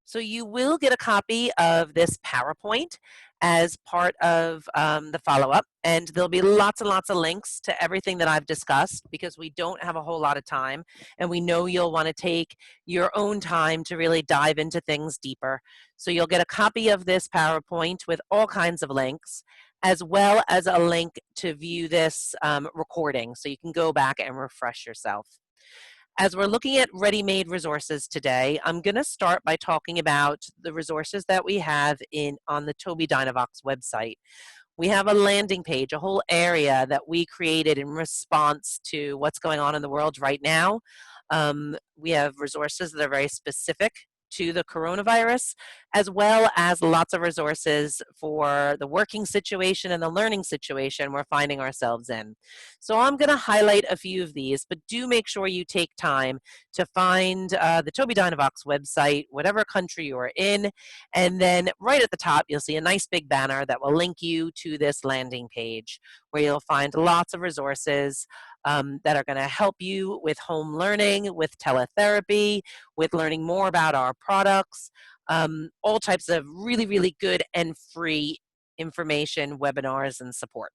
So you will get a copy of this PowerPoint as part of the follow-up, and there'll be lots and lots of links to everything that I've discussed because we don't have a whole lot of time, and we know you'll want to take your own time to really dive into things deeper. So you'll get a copy of this PowerPoint with all kinds of links, as well as a link to view this recording, so you can go back and refresh yourself. As we're looking at ready-made resources today, I'm going to start by talking about the resources that we have on the Tobii DynaVox website. We have a landing page, a whole area that we created in response to what's going on in the world right now. We have resources that are very specific to the coronavirus, as well as lots of resources for the working situation and the learning situation we're finding ourselves in. So I'm going to highlight a few of these, but do make sure you take time to find the Tobii DynaVox website, whatever country you're in, and then right at the top you'll see a nice big banner that will link you to this landing page where you'll find lots of resources that are going to help you with home learning, with teletherapy, with learning more about our products, all types of really, really good and free information, webinars, and support.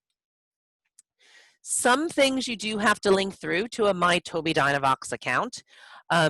Some things you do have to link through to a My Tobii DynaVox account.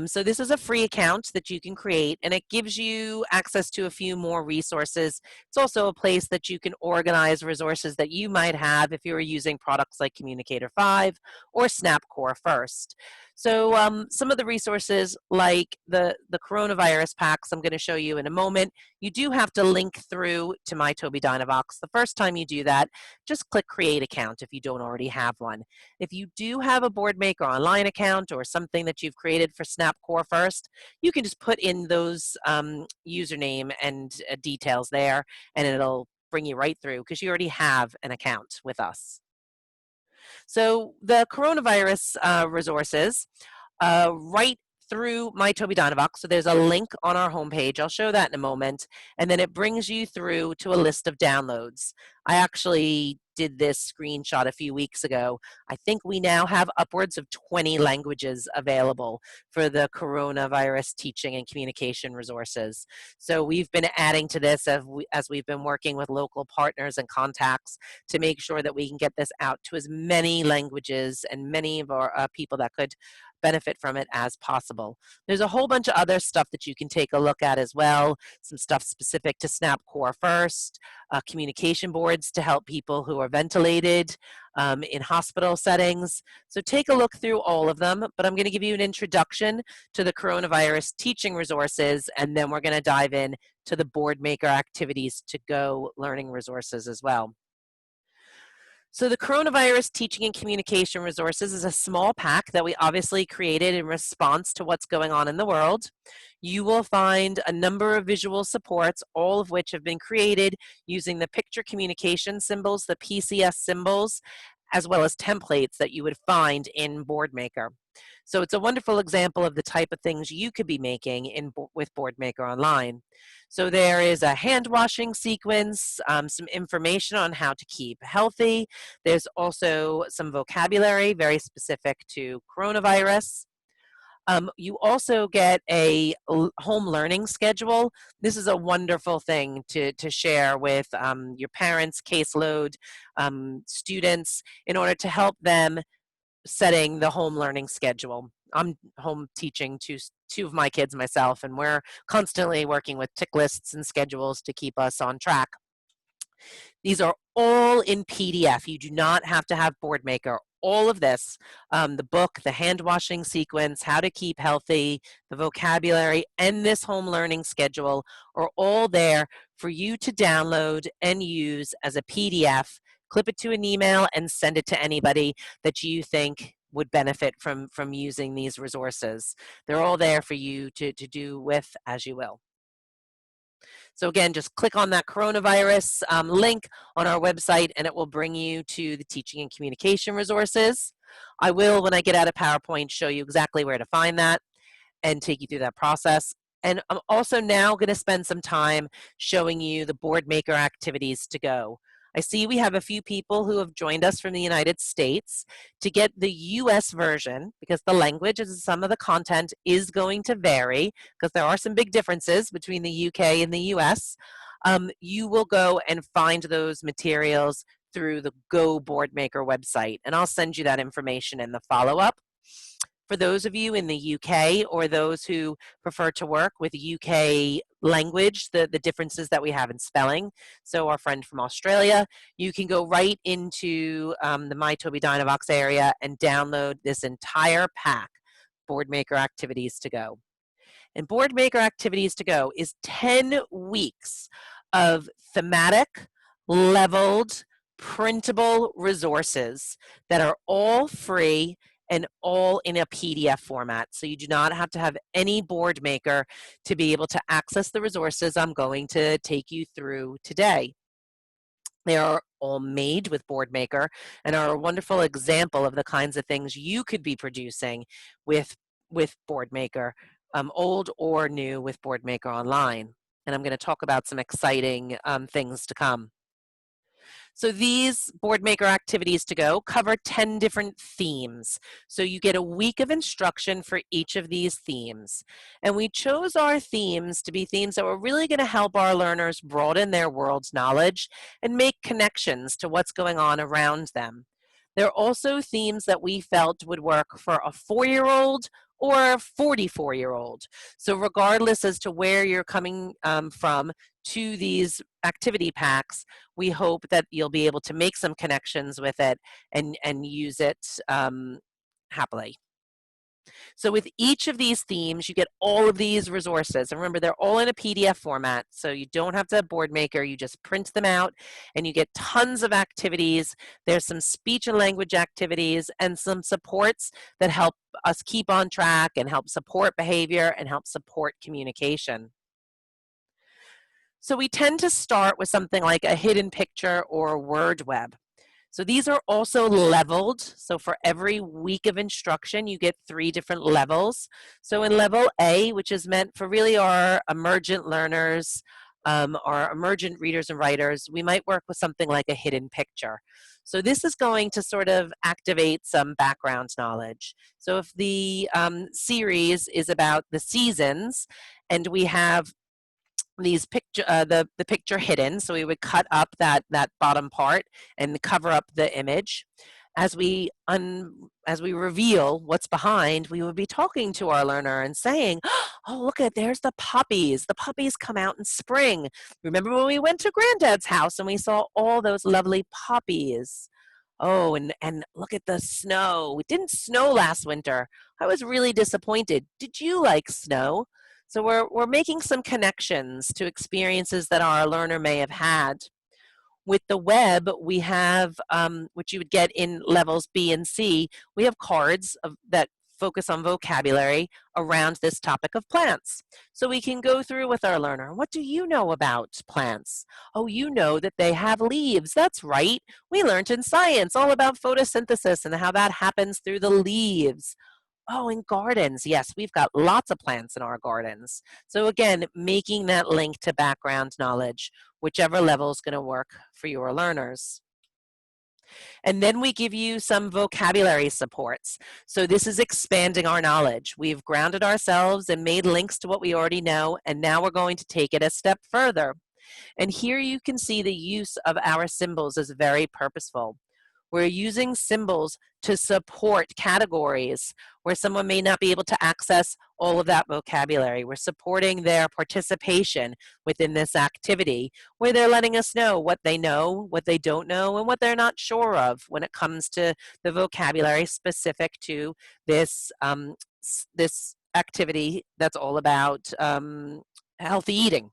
So this is a free account that you can create, and it gives you access to a few more resources. It's also a place that you can organize resources that you might have if you were using products like Communicator 5 or SnapCore First. So some of the resources like the coronavirus packs I'm going to show you in a moment, you do have to link through to My Tobii DynaVox. The first time you do that, just click Create Account if you don't already have one. If you do have a Boardmaker Online account or something that you've created for SnapCore First, you can just put in those username and details there, and it'll bring you right through because you already have an account with us. So the coronavirus resources, right through My Tobii DynaVox. So there's a link on our homepage. I'll show that in a moment. And then it brings you through to a list of downloads. I actually did this screenshot a few weeks ago. I think we now have upwards of 20 languages available for the coronavirus teaching and communication resources. So we've been adding to this as we've been working with local partners and contacts to make sure that we can get this out to as many languages and many of our people that could benefit from it as possible. There's a whole bunch of other stuff that you can take a look at as well, some stuff specific to SnapCore First, communication boards to help people who are ventilated in hospital settings. So take a look through all of them, but I'm going to give you an introduction to the coronavirus teaching resources, and then we're going to dive in to the Boardmaker Activities to Go learning resources as well. So the coronavirus teaching and communication resources is a small pack that we obviously created in response to what's going on in the world. You will find a number of visual supports, all of which have been created using the picture communication symbols, the PCS symbols, as well as templates that you would find in Boardmaker. So it's a wonderful example of the type of things you could be making with Boardmaker Online. So there is a hand washing sequence, some information on how to keep healthy. There's also some vocabulary very specific to coronavirus. You also get a home learning schedule. This is a wonderful thing to share with your parents, caseload, students, in order to help them setting the home learning schedule. I'm home teaching two of my kids myself, and we're constantly working with tick lists and schedules to keep us on track. These are all in PDF. You do not have to have Boardmaker. All of this, the book, the hand washing sequence, how to keep healthy, the vocabulary, and this home learning schedule are all there for you to download and use as a PDF. Clip it to an email and send it to anybody that you think would benefit from using these resources. They're all there for you to do with as you will. So again, just click on that coronavirus link on our website and it will bring you to the teaching and communication resources. I will, when I get out of PowerPoint, show you exactly where to find that and take you through that process. And I'm also now going to spend some time showing you the Boardmaker Activities to Go. I see we have a few people who have joined us from the United States. To get the US version, because the language and some of the content is going to vary, because there are some big differences between the UK and the US, you will go and find those materials through the Go Boardmaker website, and I'll send you that information in the follow-up. For those of you in the UK or those who prefer to work with UK language, the differences that we have in spelling, so our friend from Australia, you can go right into the My Tobii DynaVox area and download this entire pack, Boardmaker Activities to Go. And Boardmaker Activities to Go is 10 weeks of thematic, leveled, printable resources that are all free and all in a PDF format. So you do not have to have any Boardmaker to be able to access the resources I'm going to take you through today. They are all made with Boardmaker and are a wonderful example of the kinds of things you could be producing with Boardmaker, old or new with Boardmaker Online. And I'm going to talk about some exciting things to come. So these Boardmaker Activities to Go cover 10 different themes. So you get a week of instruction for each of these themes. And we chose our themes to be themes that were really going to help our learners broaden their world's knowledge and make connections to what's going on around them. There are also themes that we felt would work for a 4-year-old or a 44-year-old. So regardless as to where you're coming from to these activity packs, we hope that you'll be able to make some connections with it and use it happily. So with each of these themes, you get all of these resources. And remember, they're all in a PDF format, so you don't have to have Boardmaker. You just print them out, and you get tons of activities. There's some speech and language activities and some supports that help us keep on track and help support behavior and help support communication. So we tend to start with something like a hidden picture or word web. So these are also leveled. So for every week of instruction, you get 3 different levels. So in level A, which is meant for really our emergent learners, our emergent readers and writers, we might work with something like a hidden picture. So this is going to sort of activate some background knowledge. So if the series is about the seasons and we have these picture the picture hidden, so we would cut up that bottom part and cover up the image. As we reveal what's behind, we would be talking to our learner and saying, oh, look at, there's the puppies come out in spring. Remember when we went to Granddad's house and we saw all those lovely puppies? Oh, and look at the snow. It didn't snow last winter. I was really disappointed. Did you like snow? So we're making some connections to experiences that our learner may have had. With the web, we have, which you would get in levels B and C, we have cards that focus on vocabulary around this topic of plants. So we can go through with our learner. What do you know about plants? Oh, you know that they have leaves. That's right. We learned in science all about photosynthesis and how that happens through the leaves. Oh, in gardens, yes, we've got lots of plants in our gardens. So again, making that link to background knowledge, whichever level is going to work for your learners. And then we give you some vocabulary supports. So this is expanding our knowledge. We've grounded ourselves and made links to what we already know, and now we're going to take it a step further. And here you can see the use of our symbols is very purposeful. We're using symbols to support categories where someone may not be able to access all of that vocabulary. We're supporting their participation within this activity where they're letting us know, what they don't know, and what they're not sure of when it comes to the vocabulary specific to this, this activity that's all about healthy eating.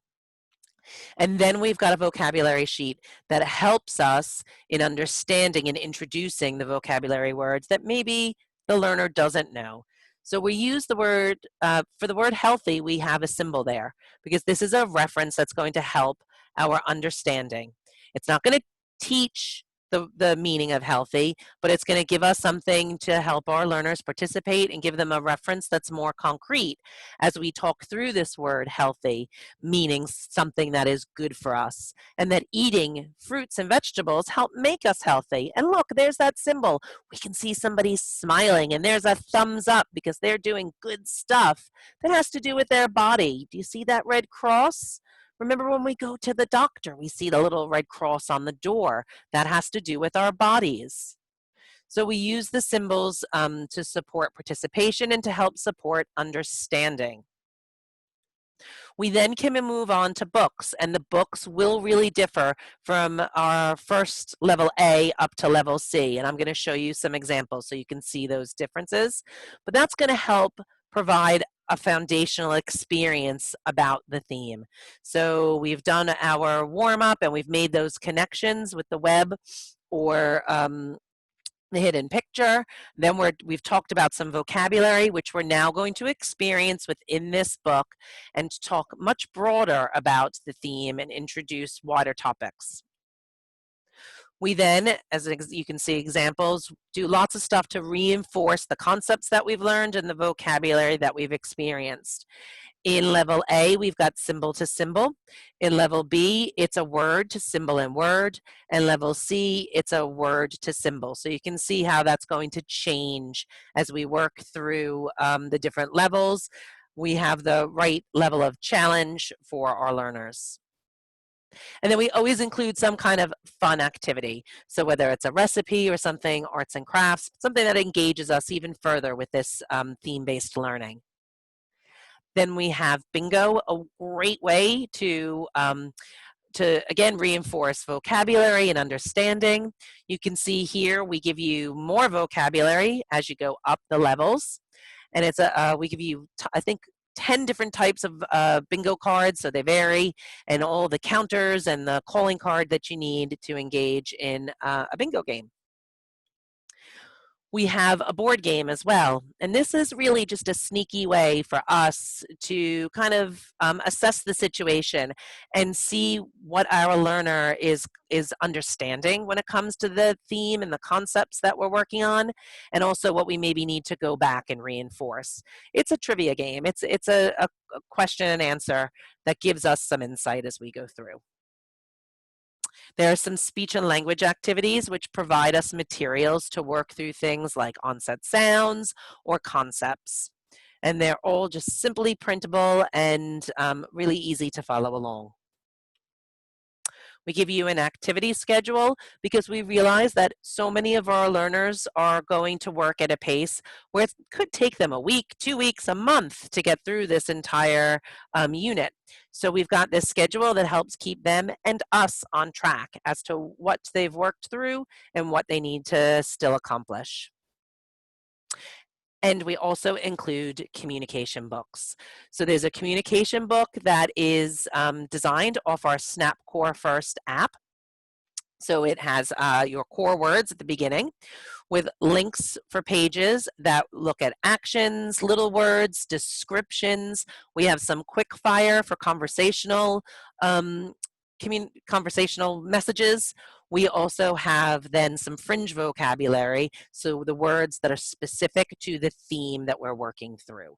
And then we've got a vocabulary sheet that helps us in understanding and introducing the vocabulary words that maybe the learner doesn't know. So we use the word, for the word healthy, we have a symbol there because this is a reference that's going to help our understanding. It's not going to teach the meaning of healthy, but it's going to give us something to help our learners participate and give them a reference that's more concrete as we talk through this word healthy, meaning something that is good for us, and that eating fruits and vegetables help make us healthy. And look, there's that symbol. We can see somebody smiling, and there's a thumbs up because they're doing good stuff that has to do with their body. Do you see that red cross? Remember when we go to the doctor, we see the little red cross on the door. That has to do with our bodies. So we use the symbols to support participation and to help support understanding. We then can move on to books, and the books will really differ from our first level A up to level C, and I'm going to show you some examples so you can see those differences. But that's going to help provide a foundational experience about the theme. So we've done our warm-up and we've made those connections with the web or the hidden picture. Then we've talked about some vocabulary, which we're now going to experience within this book and talk much broader about the theme and introduce wider topics. We then, as you can see examples, do lots of stuff to reinforce the concepts that we've learned and the vocabulary that we've experienced. In level A, we've got symbol to symbol. In level B, it's a word to symbol and word. And level C, it's a word to symbol. So you can see how that's going to change as we work through the different levels. We have the right level of challenge for our learners. And then we always include some kind of fun activity. So whether it's a recipe or something, arts and crafts, something that engages us even further with this theme-based learning. Then we have bingo, a great way to again reinforce vocabulary and understanding. You can see here we give you more vocabulary as you go up the levels, and it's we give you I think 10 different types of bingo cards, so they vary, and all the counters and the calling card that you need to engage in a bingo game. We have a board game as well, and this is really just a sneaky way for us to kind of assess the situation and see what our learner is understanding when it comes to the theme and the concepts that we're working on, and also what we maybe need to go back and reinforce. It's a trivia game. It's a question and answer that gives us some insight as we go through. There are some speech and language activities which provide us materials to work through things like onset sounds or concepts. And they're all just simply printable and really easy to follow along. We give you an activity schedule because we realize that so many of our learners are going to work at a pace where it could take them a week, 2 weeks, a month to get through this entire unit. So we've got this schedule that helps keep them and us on track as to what they've worked through and what they need to still accomplish. And we also include communication books. So there's a communication book that is designed off our Snap Core First app. So it has your core words at the beginning with links for pages that look at actions, little words, descriptions. We have some quick fire for conversational messages. We also have then some fringe vocabulary, so the words that are specific to the theme that we're working through.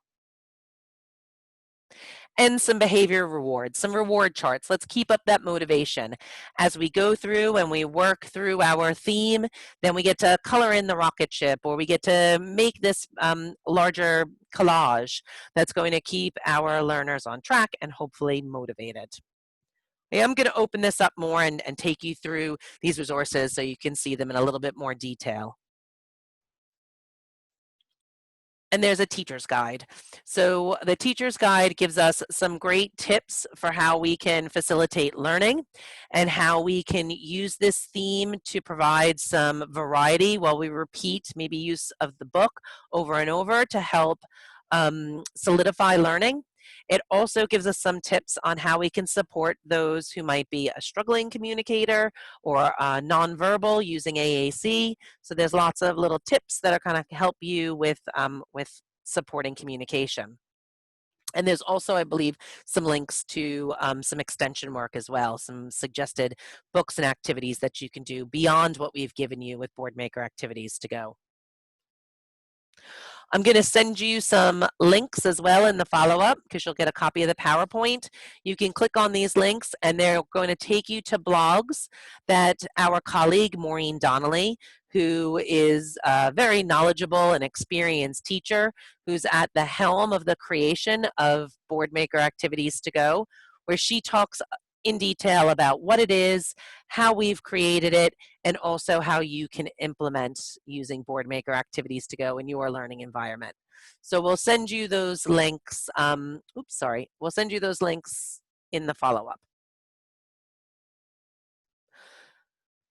And some behavior rewards, some reward charts. Let's keep up that motivation. As we go through and we work through our theme, then we get to color in the rocket ship, or we get to make this larger collage that's going to keep our learners on track and hopefully motivated. I'm going to open this up more and take you through these resources so you can see them in a little bit more detail. And there's a teacher's guide. So the teacher's guide gives us some great tips for how we can facilitate learning and how we can use this theme to provide some variety while we repeat maybe use of the book over and over to help solidify learning. It also gives us some tips on how we can support those who might be a struggling communicator or nonverbal using AAC. So there's lots of little tips that are kind of help you with supporting communication. And there's also, I believe, some links to some extension work as well, some suggested books and activities that you can do beyond what we've given you with Boardmaker Activities to go. I'm going to send you some links as well in the follow-up because you'll get a copy of the PowerPoint. You can click on these links and they're going to take you to blogs that our colleague Maureen Donnelly, who is a very knowledgeable and experienced teacher who's at the helm of the creation of Boardmaker Activities to Go, where she talks in detail about what it is, how we've created it, and also how you can implement using Boardmaker Activities to Go in your learning environment. So we'll send you those links, we'll send you those links in the follow-up.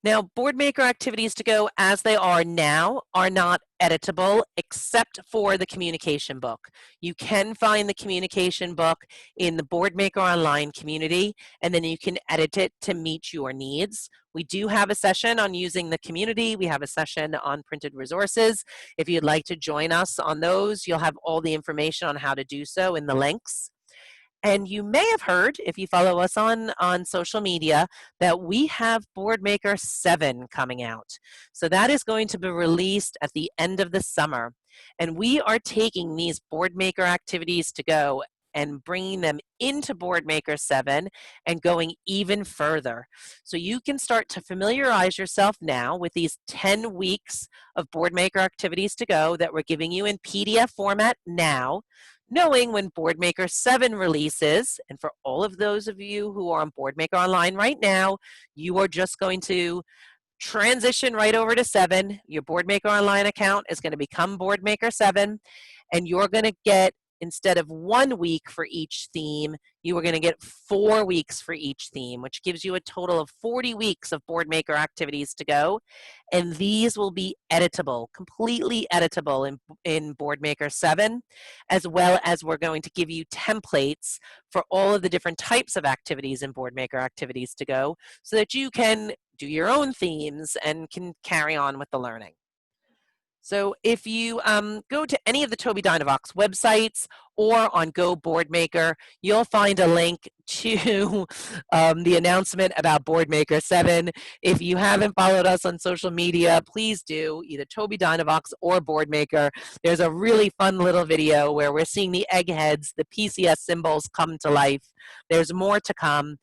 Now, Boardmaker Activities to Go, as they are now, are not editable except for the communication book. You can find the communication book in the Boardmaker Online community, and then you can edit it to meet your needs. We do have a session on using the community. We have a session on printed resources. If you'd like to join us on those, you'll have all the information on how to do so in the links. And you may have heard, if you follow us on social media, that we have Boardmaker 7 coming out. So that is going to be released at the end of the summer. And we are taking these Boardmaker Activities to Go and bringing them into Boardmaker 7 and going even further. So you can start to familiarize yourself now with these 10 weeks of Boardmaker Activities to Go that we're giving you in PDF format now, knowing when Boardmaker 7 releases. And for all of those of you who are on Boardmaker Online right now, you are just going to transition right over to 7. Your Boardmaker Online account is going to become Boardmaker 7, and you're going to get, instead of 1 week for each theme, you are going to get 4 weeks for each theme, which gives you a total of 40 weeks of Boardmaker Activities to Go. And these will be editable, completely editable in Boardmaker 7, as well as we're going to give you templates for all of the different types of activities in Boardmaker Activities to Go so that you can do your own themes and can carry on with the learning. So if you go to any of the Tobii DynaVox websites or on Go Boardmaker, you'll find a link to the announcement about Boardmaker 7. If you haven't followed us on social media, please do, either Tobii DynaVox or Boardmaker. There's a really fun little video where we're seeing the eggheads, the PCS symbols come to life. There's more to come.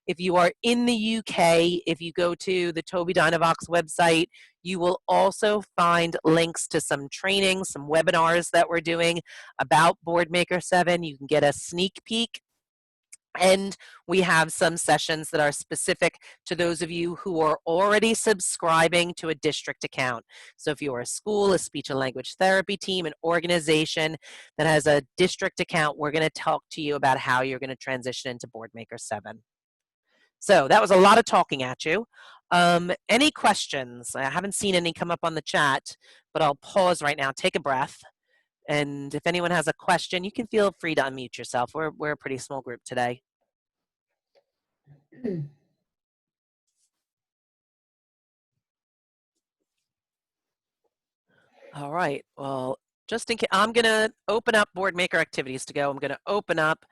If you are in the UK, if you go to the Tobii DynaVox website, you will also find links to some training, some webinars that we're doing about Boardmaker 7. You can get a sneak peek. And we have some sessions that are specific to those of you who are already subscribing to a district account. So if you're a school, a speech and language therapy team, an organization that has a district account, we're going to talk to you about how you're going to transition into Boardmaker 7. So that was a lot of talking at you. Any questions? I haven't seen any come up on the chat, but I'll pause right now, take a breath. And if anyone has a question, you can feel free to unmute yourself. We're a pretty small group today. All right, well, just in case, I'm gonna open up Boardmaker Activities to Go. I'm gonna open up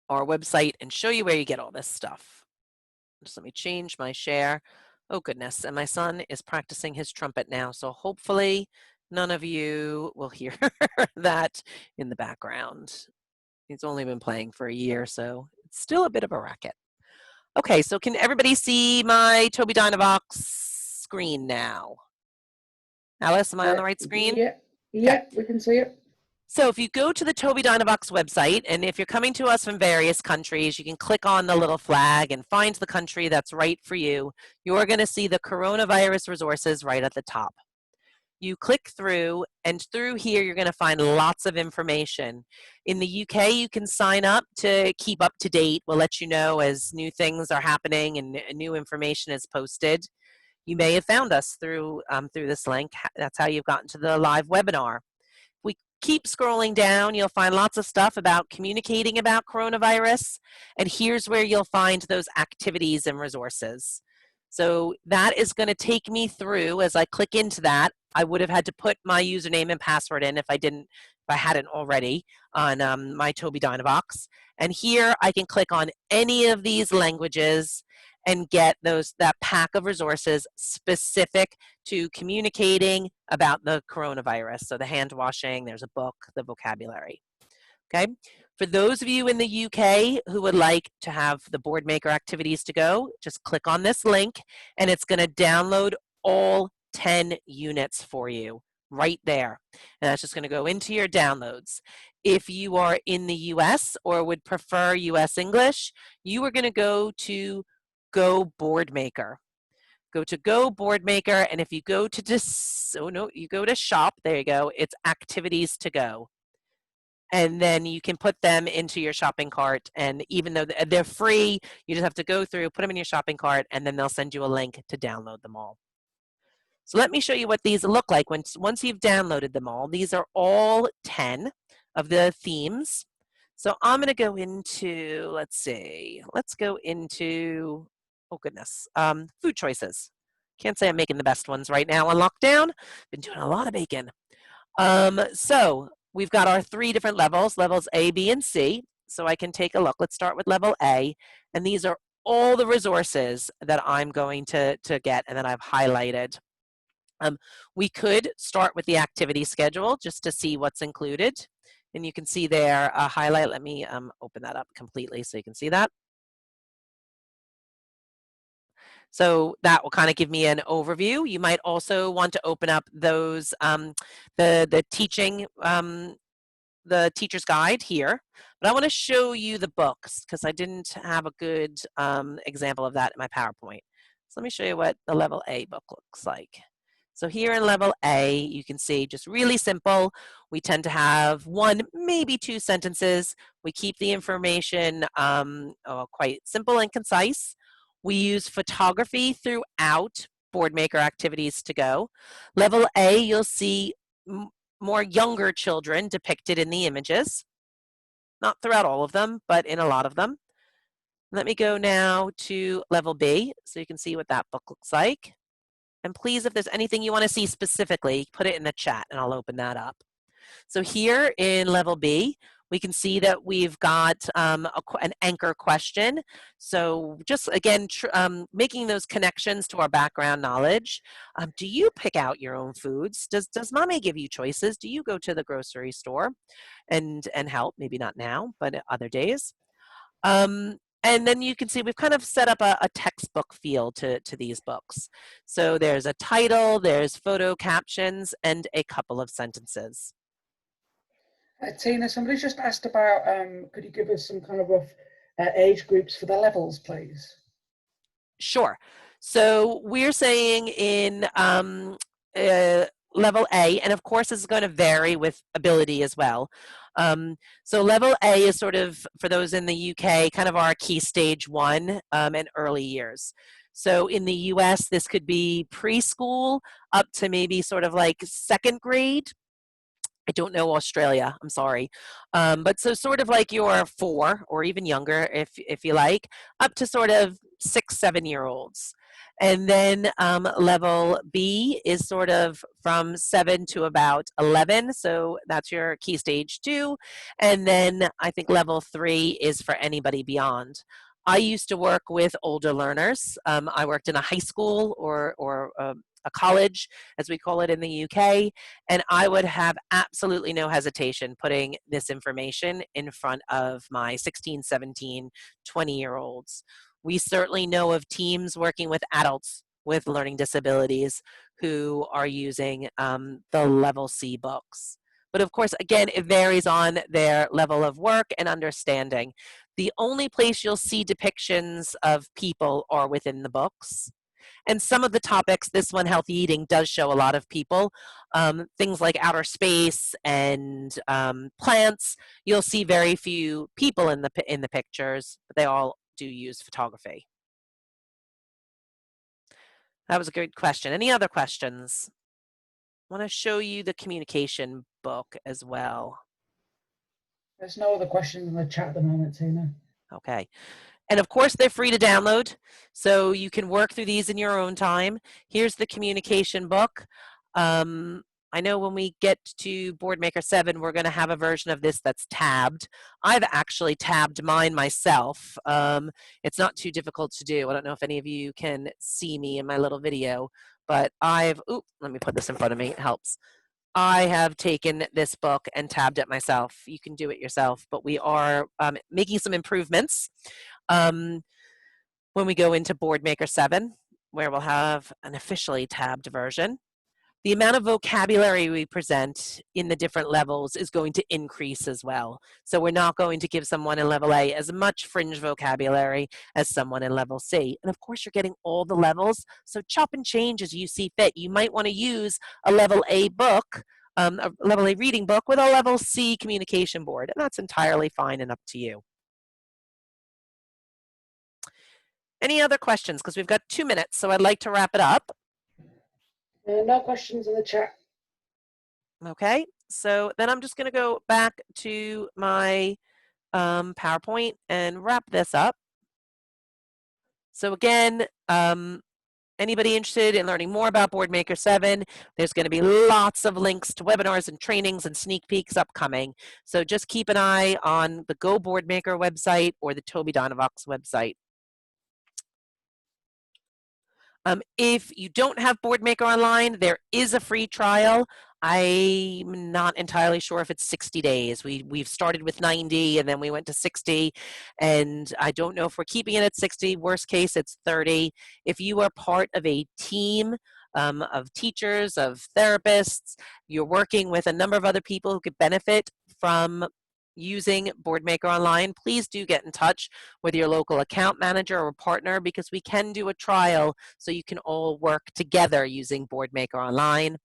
our website and show you where you get all this stuff. Just let me change my share. Oh goodness, and my son is practicing his trumpet now, so hopefully none of you will hear that in the background. He's only been playing for a year, so it's still a bit of a racket. Okay, so can everybody see my Tobii DynaVox screen now? Alice, am I on the right screen? Yeah, we can see it. So if you go to the Tobii DynaVox website, and if you're coming to us from various countries, you can click on the little flag and find the country that's right for you. You're going to see the coronavirus resources right at the top. You click through, and through here you're going to find lots of information. In the UK, you can sign up to keep up to date. We'll let you know as new things are happening and new information is posted. You may have found us through this link. That's how you've gotten to the live webinar. We keep scrolling down, you'll find lots of stuff about communicating about coronavirus, and here's where you'll find those activities and resources. So that is going to take me through. As I click into that, I would have had to put my username and password in if I didn't I hadn't already, on my Tobii DynaVox. And here I can click on any of these languages and get that pack of resources specific to communicating about the coronavirus. So the hand washing, there's a book, the vocabulary. Okay. For those of you in the UK who would like to have the Boardmaker activities to go, just click on this link and it's going to download all 10 units for you right there. And that's just going to go into your downloads. If you are in the US or would prefer US English, you are going to go to Go Boardmaker. Go to Go Boardmaker, and if you go to you go to Shop, there you go, it's Activities to Go. And then you can put them into your shopping cart, and even though they're free, you just have to go through, put them in your shopping cart, and then they'll send you a link to download them all. So let me show you what these look like once you've downloaded them all. These are all 10 of the themes. So I'm going to go into, let's go into, oh goodness, food choices. Can't say I'm making the best ones right now on lockdown. Been doing a lot of baking. So we've got our 3 different levels A, B, and C. So I can take a look. Let's start with level A. And these are all the resources that I'm going to get and that I've highlighted. We could start with the activity schedule just to see what's included. And you can see there a highlight. Let me open that up completely so you can see that. So that will kind of give me an overview. You might also want to open up those, the teaching, the teacher's guide here. But I want to show you the books because I didn't have a good example of that in my PowerPoint. So let me show you what the level A book looks like. So here in level A, you can see just really simple. We tend to have 1, maybe 2 sentences. We keep the information quite simple and concise. We use photography throughout Boardmaker activities to go. Level A, you'll see more younger children depicted in the images. Not throughout all of them, but in a lot of them. Let me go now to level B so you can see what that book looks like. And please, if there's anything you want to see specifically, put it in the chat and I'll open that up. So here in level B, we can see that we've got an anchor question. So just again, making those connections to our background knowledge. Do you pick out your own foods? Does mommy give you choices? Do you go to the grocery store and help? Maybe not now, but other days. And then you can see we've kind of set up a textbook feel to these books. So there's a title, there's photo captions, and a couple of sentences. Tina, somebody's just asked about, could you give us some kind of rough age groups for the levels, please? Sure. So we're saying in level A, and of course this is going to vary with ability as well. So level A is sort of, for those in the UK, kind of our key stage 1 and early years. So in the US, this could be preschool up to maybe sort of like 2nd grade. I don't know Australia, I'm sorry. But so sort of like your 4 or even younger, if you like, up to sort of 6, 7-year-olds. And then level B is sort of from 7 to about 11. So that's your key stage 2. And then I think level 3 is for anybody beyond. I used to work with older learners. I worked in a high school or a college, as we call it in the UK, and I would have absolutely no hesitation putting this information in front of my 16, 17, 20-year-olds. We certainly know of teams working with adults with learning disabilities who are using the level C books. But of course, again, it varies on their level of work and understanding. The only place you'll see depictions of people are within the books. And some of the topics, this one, healthy eating, does show a lot of people. Things like outer space and plants, you'll see very few people in the pictures, but they all do use photography. That was a good question. Any other questions? I want to show you the communication book as well. There's no other questions in the chat at the moment, Tina. Okay. And of course, they're free to download, so you can work through these in your own time. Here's the communication book. I know when we get to Boardmaker 7, we're going to have a version of this that's tabbed. I've actually tabbed mine myself. It's not too difficult to do. I don't know if any of you can see me in my little video, but let me put this in front of me, it helps. I have taken this book and tabbed it myself. You can do it yourself, but we are making some improvements when we go into Boardmaker 7, where we'll have an officially tabbed version. The amount of vocabulary we present in the different levels is going to increase as well. So we're not going to give someone in level A as much fringe vocabulary as someone in level C. And of course, you're getting all the levels, so chop and change as you see fit. You might want to use a level A book, a level A reading book with a level C communication board, and that's entirely fine and up to you. Any other questions? Because we've got 2 minutes, so I'd like to wrap it up. No questions in the chat. Okay, so then I'm just going to go back to my PowerPoint and wrap this up. So again, anybody interested in learning more about Boardmaker 7, there's going to be lots of links to webinars and trainings and sneak peeks upcoming. So just keep an eye on the Go Boardmaker website or the Tobii DynaVox website. If you don't have Boardmaker online, there is a free trial. I'm not entirely sure if it's 60 days. We've started with 90 and then we went to 60, and I don't know if we're keeping it at 60. Worst case, it's 30. If you are part of a team of teachers, of therapists, you're working with a number of other people who could benefit from using Boardmaker online, please do get in touch with your local account manager or partner, because we can do a trial so you can all work together using Boardmaker online.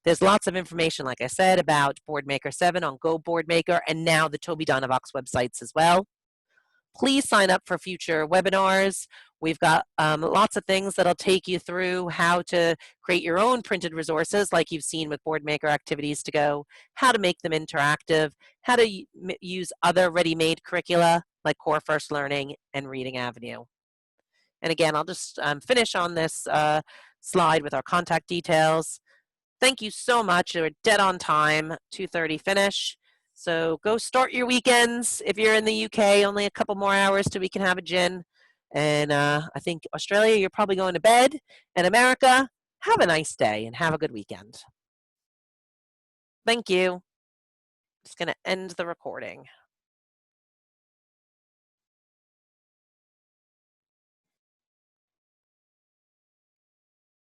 There's lots of information, like I said, about Boardmaker 7 on Go Boardmaker and now the Tobii DynaVox websites as well. Please sign up for future webinars. We've got lots of things that'll take you through how to create your own printed resources, like you've seen with Boardmaker Activities to Go, how to make them interactive, how to use other ready-made curricula like Core First Learning and Reading Avenue. And again, I'll just finish on this slide with our contact details. Thank you so much. We're dead on time, 2:30 finish. So go start your weekends. If you're in the UK, only a couple more hours till we can have a gin. And I think Australia, you're probably going to bed. And America, have a nice day and have a good weekend. Thank you. Just going to end the recording.